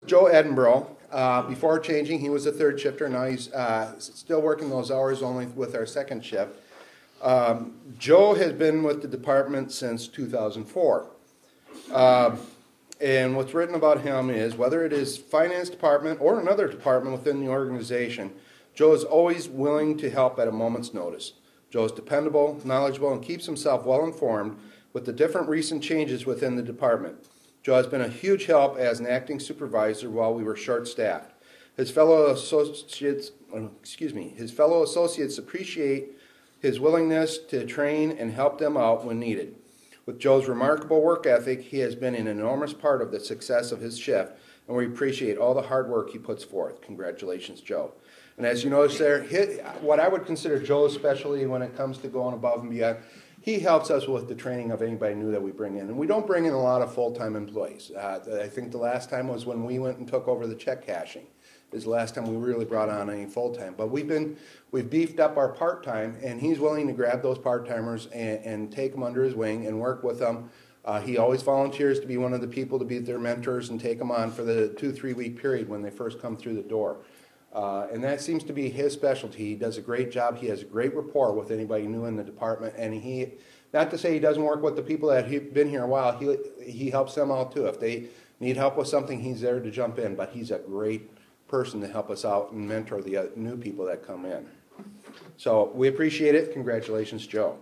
Joe Edinburgh. Before changing, he was a third shifter. Now he's still working those hours only with our second shift. Joe has been with the department since 2004. And what's written about him is, whether it is finance department or another department within the organization, Joe is always willing to help at a moment's notice. Joe is dependable, knowledgeable, and keeps himself well informed with the different recent changes within the department. Joe has been a huge help as an acting supervisor while we were short-staffed. His fellow associates appreciate his willingness to train and help them out when needed. With Joe's remarkable work ethic, he has been an enormous part of the success of his shift, and we appreciate all the hard work he puts forth. Congratulations, Joe. And as you notice there, what I would consider Joe's specialty when it comes to going above and beyond, he helps us with the training of anybody new that we bring in. And we don't bring in a lot of full-time employees. I think the last time was when we went and took over the check cashing. Is the last time we really brought on any full-time. But we've beefed up our part-time, and he's willing to grab those part-timers and take them under his wing and work with them. He always volunteers to be one of the people to be their mentors and take them on for the 2-3 week period when they first come through the door. And that seems to be his specialty. He does a great job. He has a great rapport with anybody new in the department, and he, not to say he doesn't work with the people that have been here a while, he helps them out too. If they need help with something, he's there to jump in, but he's a great person to help us out and mentor the new people that come in. So we appreciate it. Congratulations, Joe.